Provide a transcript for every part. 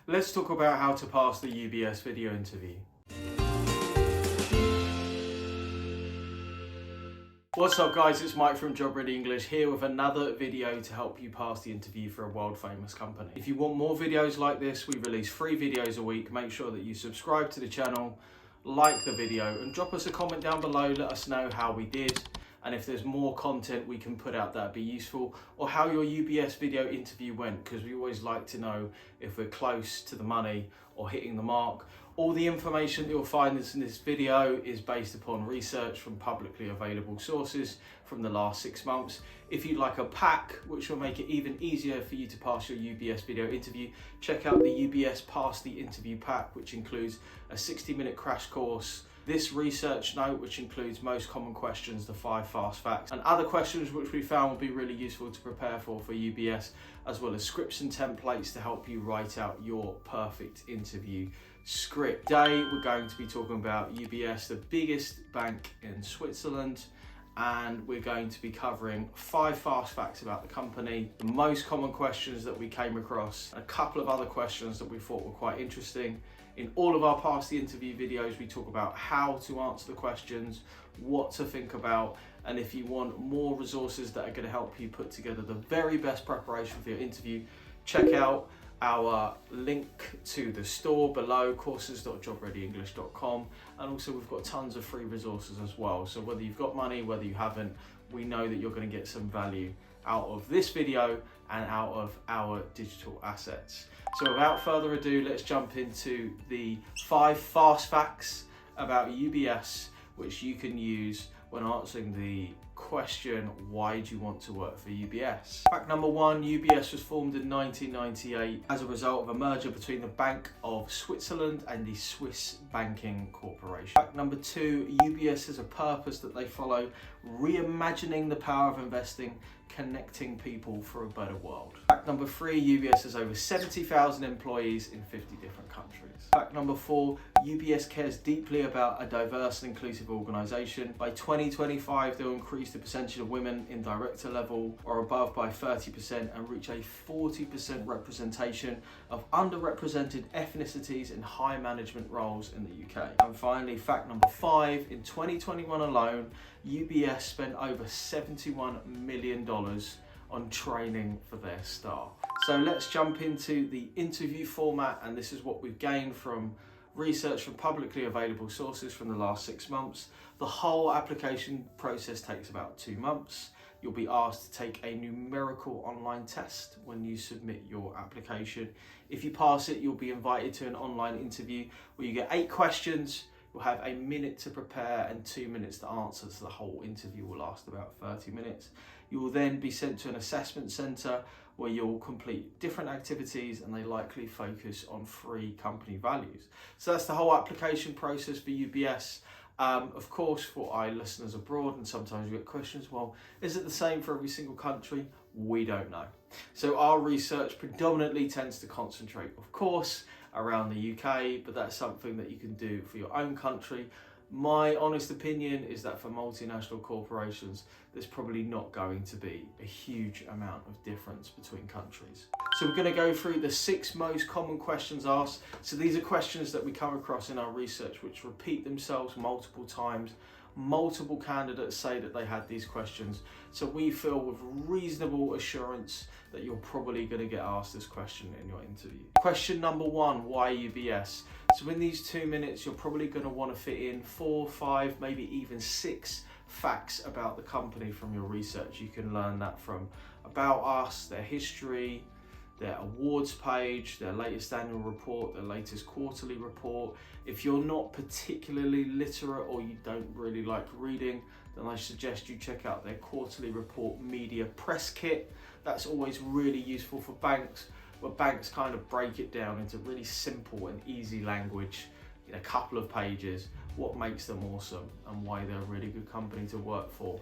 Let's talk about how to pass the UBS video interview. What's up guys, it's Mike from Job Ready English here with another video to help you pass the interview for a world famous company. If you want more videos like this, we release 3 videos a week. Make sure that you subscribe to the channel, like the video and drop us a comment down below. Let us know how we did and if there's more content we can put out that'd be useful, or how your UBS video interview went, because we always like to know if we're close to the money or hitting the mark. All the information that you'll find in this video is based upon research from publicly available sources from the last 6 months. If you'd like a pack, which will make it even easier for you to pass your UBS video interview, check out the UBS Pass the Interview pack, which includes a 60-minute crash course, this research note, which includes most common questions, the 5 fast facts, and other questions which we found will be really useful to prepare for UBS, as well as scripts and templates to help you write out your perfect interview script. Today we're going to be talking about UBS, the biggest bank in Switzerland, and we're going to be covering 5 fast facts about the company, the most common questions that we came across, and a couple of other questions that we thought were quite interesting. In all of our Pass the Interview videos, we talk about how to answer the questions, what to think about, and if you want more resources that are going to help you put together the very best preparation for your interview, check out our link to the store below, courses.jobreadyenglish.com, and also we've got tons of free resources as well. So whether you've got money, whether you haven't, we know that you're going to get some value out of this video and out of our digital assets. So without further ado, let's jump into the 5 fast facts about UBS, which you can use when answering the question, why do you want to work for UBS? Fact number 1, UBS was formed in 1998 as a result of a merger between the Bank of Switzerland and the Swiss Banking Corporation. Fact number 2, UBS has a purpose that they follow, reimagining the power of investing, connecting people for a better world. Fact number 3, UBS has over 70,000 employees in 50 different countries. Fact number 4, UBS cares deeply about a diverse and inclusive organisation. By 2025, they'll increase the percentage of women in director level or above by 30% and reach a 40% representation of underrepresented ethnicities in high management roles in the UK. And finally, fact number 5, in 2021 alone, UBS spent over $71 million on training for their staff. So let's jump into the interview format, and this is what we've gained from research from publicly available sources from the last 6 months. The whole application process takes about 2 months. You'll be asked to take a numerical online test when you submit your application. If you pass it, you'll be invited to an online interview where you get 8 questions. You'll have a minute to prepare and 2 minutes to answer, so the whole interview will last about 30 minutes. You will then be sent to an assessment centre where you'll complete different activities, and they likely focus on 3 company values. So that's the whole application process for UBS. Of course, for our listeners abroad, and sometimes you get questions, well, is it the same for every single country? We don't know. So our research predominantly tends to concentrate, of course, around the UK, but that's something that you can do for your own country. My honest opinion is that for multinational corporations, there's probably not going to be a huge amount of difference between countries. So we're going to go through the 6 most common questions asked. So these are questions that we come across in our research which repeat themselves multiple times. Multiple candidates say that they had these questions. So we feel with reasonable assurance that you're probably going to get asked this question in your interview. Question number 1, why UBS? So in these 2 minutes, you're probably going to want to fit in 4, 5, maybe even 6 facts about the company from your research. You can learn that from about us, their history, their awards page, their latest annual report, their latest quarterly report. If you're not particularly literate or you don't really like reading, then I suggest you check out their quarterly report media press kit. That's always really useful for banks, where banks kind of break it down into really simple and easy language in a couple of pages, what makes them awesome and why they're a really good company to work for.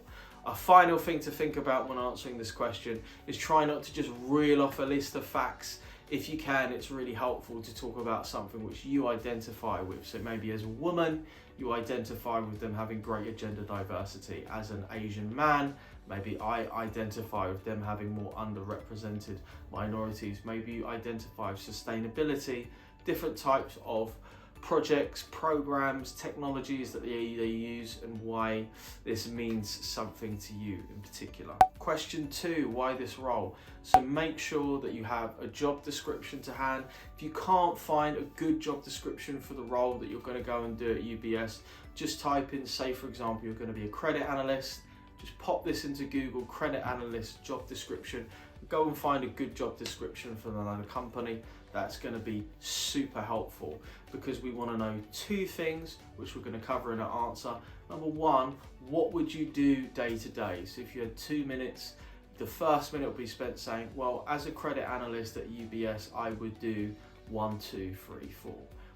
A final thing to think about when answering this question is try not to just reel off a list of facts. If you can, it's really helpful to talk about something which you identify with. So maybe as a woman, you identify with them having greater gender diversity. As an Asian man, Maybe I identify with them having more underrepresented minorities. Maybe you identify with sustainability, different types of projects, programs, technologies that they use, and why this means something to you in particular. Question 2, why this role? So make sure that you have a job description to hand. If you can't find a good job description for the role that you're going to go and do at UBS, just type in, say for example, you're going to be a credit analyst. Just pop this into Google, credit analyst job description. Go and find a good job description from another company. That's going to be super helpful, because we want to know 2 things, which we're going to cover in our answer. Number 1, what would you do day to day? So if you had 2 minutes, the first minute will be spent saying, well, as a credit analyst at UBS, I would do 1, 2, 3, 4.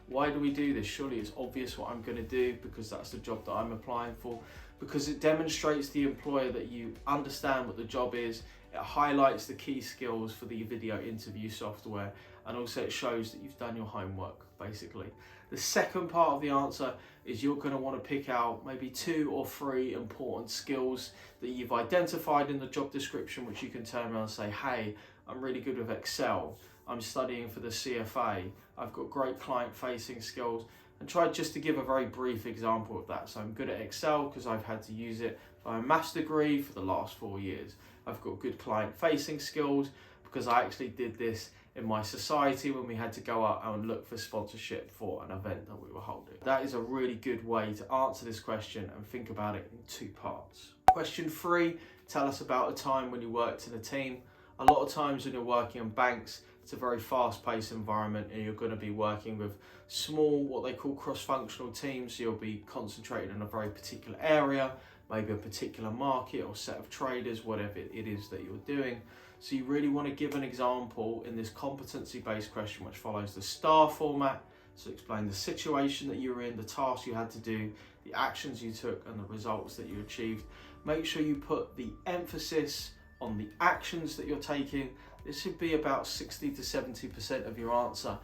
Why do we do this? Surely it's obvious what I'm going to do, because that's the job that I'm applying for, because it demonstrates the employer that you understand what the job is. It highlights the key skills for the video interview software, and also it shows that you've done your homework, basically. The second part of the answer is you're going to want to pick out maybe 2 or 3 important skills that you've identified in the job description, which you can turn around and say, hey, I'm really good with Excel. I'm studying for the CFA. I've got great client-facing skills. And try just to give a very brief example of that. So I'm good at Excel because I've had to use it for my master's degree for the last 4 years. I've got good client-facing skills because I actually did this in my society when we had to go out and look for sponsorship for an event that we were holding. That is a really good way to answer this question, and think about it in 2 parts. Question 3, tell us about a time when you worked in a team. A lot of times when you're working in banks, it's a very fast-paced environment, and you're going to be working with small, what they call cross-functional teams. So you'll be concentrated in a very particular area, maybe a particular market or set of traders, whatever it is that you're doing. So you really want to give an example in this competency-based question, which follows the STAR format. So explain the situation that you were in, the task you had to do, the actions you took, and the results that you achieved. Make sure you put the emphasis on the actions that you're taking. This should be about 60 to 70% of your answer.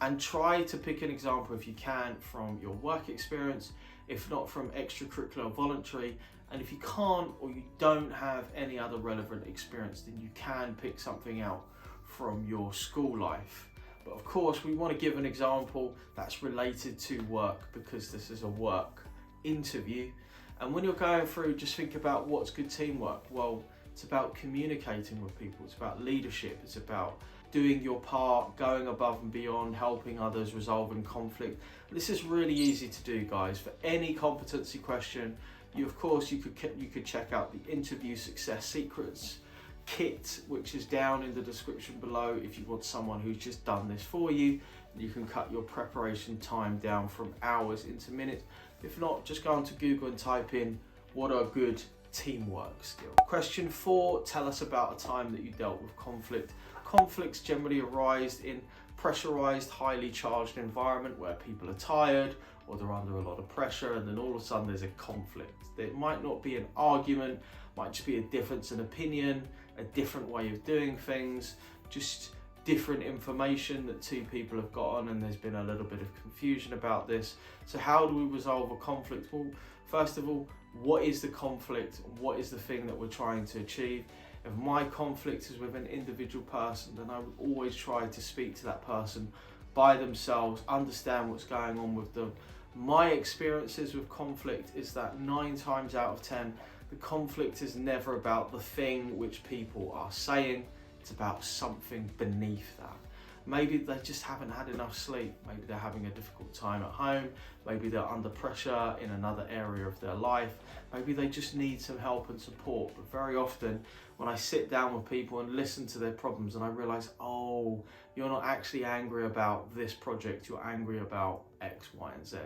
And try to pick an example, if you can, from your work experience, if not from extracurricular or voluntary. And if you can't, or you don't have any other relevant experience, then you can pick something out from your school life. But of course, we want to give an example that's related to work, because this is a work interview. And when you're going through, just think about what's good teamwork. Well, it's about communicating with people. It's about leadership. It's about doing your part, going above and beyond, helping others, resolving conflict. This is really easy to do, guys. For any competency question, you could check out the interview success secrets kit, which is down in the description below. If you want someone who's just done this for you, you can cut your preparation time down from hours into minutes. If not, just go onto Google and type in what are good teamwork skills. Question 4, tell us about a time that you dealt with conflict. Conflicts generally arise in pressurized, highly charged environment where people are tired or they're under a lot of pressure, and then all of a sudden there's a conflict. It might not be an argument, might just be a difference in opinion, a different way of doing things, just different information that 2 people have got on, and there's been a little bit of confusion about this. So how do we resolve a conflict? Well, first of all, what is the conflict? What is the thing that we're trying to achieve? If my conflict is with an individual person, then I would always try to speak to that person by themselves, understand what's going on with them. My experiences with conflict is that 9 times out of 10, the conflict is never about the thing which people are saying. It's about something beneath that. Maybe they just haven't had enough sleep. Maybe they're having a difficult time at home. Maybe they're under pressure in another area of their life. Maybe they just need some help and support. But very often when I sit down with people and listen to their problems, and I realize, oh, you're not actually angry about this project, you're angry about X, Y, and Z.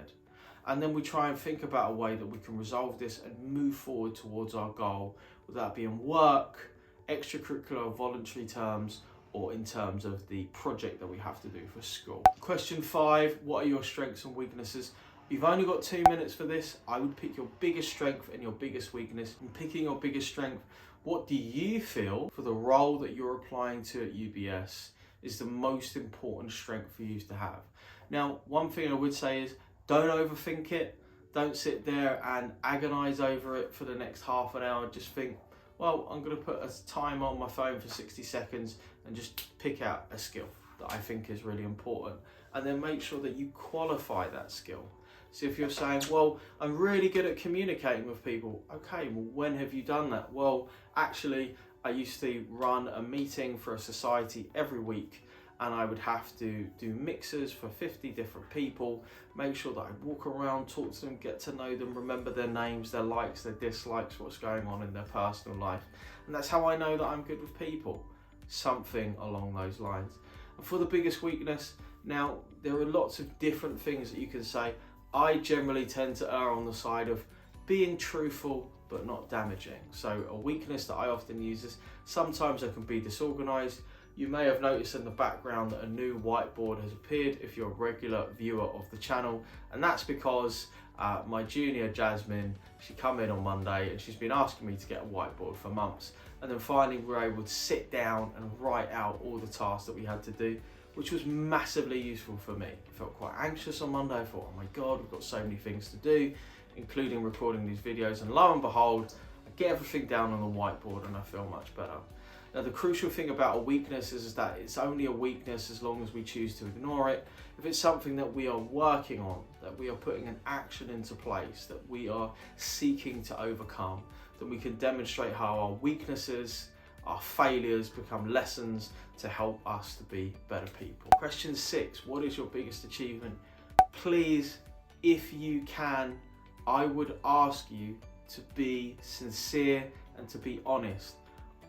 And then we try and think about a way that we can resolve this and move forward towards our goal, whether that be in work, extracurricular or voluntary terms, or in terms of the project that we have to do for school. Question 5, what are your strengths and weaknesses? You've only got 2 minutes for this. I would pick your biggest strength and your biggest weakness. And picking your biggest strength, what do you feel for the role that you're applying to at UBS is the most important strength for you to have? Now, one thing I would say is don't overthink it. Don't sit there and agonize over it for the next half an hour. Just think, Well, I'm going to put a timer on my phone for 60 seconds and just pick out a skill that I think is really important, and then make sure that you qualify that skill. So if you're saying, well, I'm really good at communicating with people, okay, well, when have you done that? Well, actually, I used to run a meeting for a society every week, and I would have to do mixers for 50 different people, make sure that I walk around, talk to them, get to know them, remember their names, their likes, their dislikes, what's going on in their personal life. And that's how I know that I'm good with people, something along those lines. And for the biggest weakness, now, there are lots of different things that you can say. I generally tend to err on the side of being truthful but not damaging. So a weakness that I often use is sometimes I can be disorganized. You may have noticed in the background that a new whiteboard has appeared if you're a regular viewer of the channel, and that's because my junior Jasmine, she come in on Monday and she's been asking me to get a whiteboard for months, and then finally we were able to sit down and write out all the tasks that we had to do, which was massively useful for me. I felt quite anxious on Monday. I thought, oh my God, we've got so many things to do, including recording these videos, and lo and behold, I get everything down on the whiteboard and I feel much better. Now, the crucial thing about a weakness is that it's only a weakness as long as we choose to ignore it. If it's something that we are working on, that we are putting an action into place, that we are seeking to overcome, then we can demonstrate how our weaknesses, our failures become lessons to help us to be better people. Question 6, what is your biggest achievement? Please, if you can, I would ask you to be sincere and to be honest.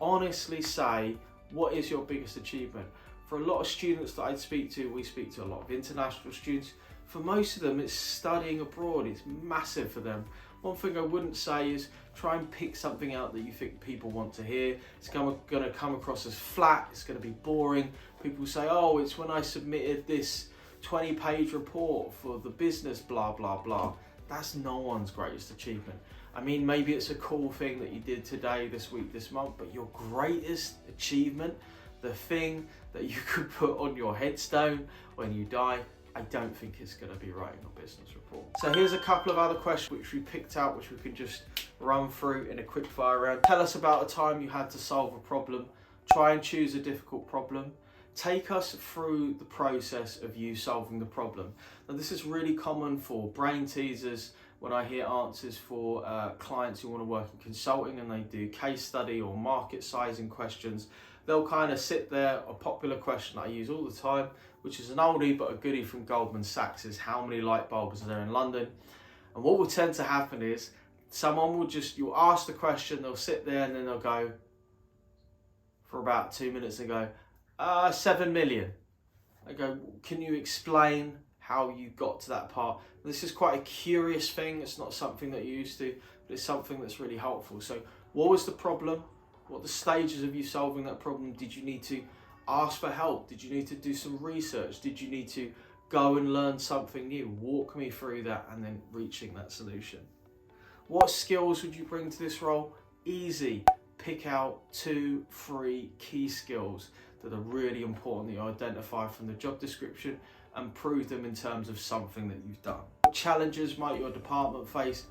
Honestly say, what is your biggest achievement? For a lot of students that I speak to, we speak to a lot of international students. For most of them, it's studying abroad. It's massive for them. One thing I wouldn't say is try and pick something out that you think people want to hear. It's going to come across as flat. It's going to be boring. People say, oh, it's when I submitted this 20-page report for the business, blah, blah, blah. That's no one's greatest achievement. I mean, maybe it's a cool thing that you did today, this week, this month, but your greatest achievement, the thing that you could put on your headstone when you die, I don't think it's going to be writing a business report. So here's a couple of other questions which we picked out, which we can just run through in a quick fire round. Tell us about a time you had to solve a problem. Try and choose a difficult problem. Take us through the process of you solving the problem. Now, this is really common for brain teasers. When I hear answers for clients who want to work in consulting and they do case study or market sizing questions, they'll kind of sit there. A popular question that I use all the time, which is an oldie but a goodie from Goldman Sachs, is how many light bulbs are there in London? And what will tend to happen is someone will you'll ask the question, they'll sit there and then they'll go for about 2 minutes and go, 7 million. I go, can you explain how you got to that part? And this is quite a curious thing. It's not something that you're used to, but it's something that's really helpful. So what was the problem? What are the stages of you solving that problem? Did you need to ask for help? Did you need to do some research? Did you need to go and learn something new? Walk me through that and then reaching that solution. What skills would you bring to this role? Easy. Pick out 2-3 key skills that are really important that you identify from the job description and prove them in terms of something that you've done. What challenges might your department face?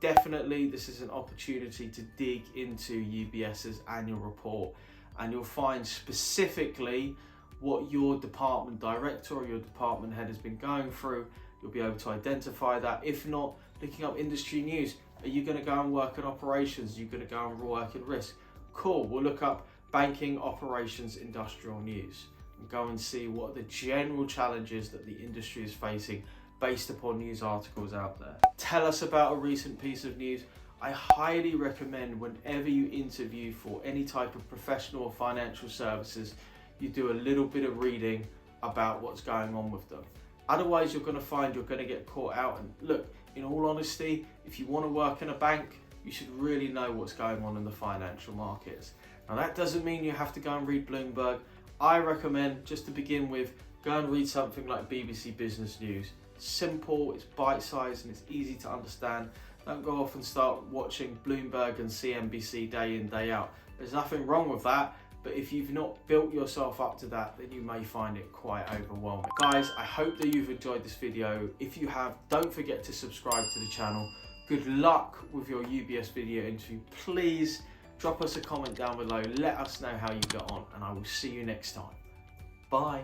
Definitely, this is an opportunity to dig into UBS's annual report, and you'll find specifically what your department director or your department head has been going through. You'll be able to identify that. If not, looking up industry news. Are you going to go and work in operations? Are you going to go and work in risk? Cool, we'll look up banking, operations, industrial news and go and see what are the general challenges that the industry is facing based upon news articles out there. Tell us about a recent piece of news. I highly recommend whenever you interview for any type of professional or financial services, you do a little bit of reading about what's going on with them. Otherwise, you're going to find you're going to get caught out. And look, in all honesty, if you want to work in a bank, you should really know what's going on in the financial markets. Now, that doesn't mean you have to go and read Bloomberg. I recommend, just to begin with, go and read something like BBC Business News. It's simple, it's bite-sized, and it's easy to understand. Don't go off and start watching Bloomberg and CNBC day in, day out. There's nothing wrong with that, but if you've not built yourself up to that, then you may find it quite overwhelming. Guys, I hope that you've enjoyed this video. If you have, don't forget to subscribe to the channel. Good luck with your UBS video interview. Please Drop us a comment down below, let us know how you got on, and I will see you next time. Bye.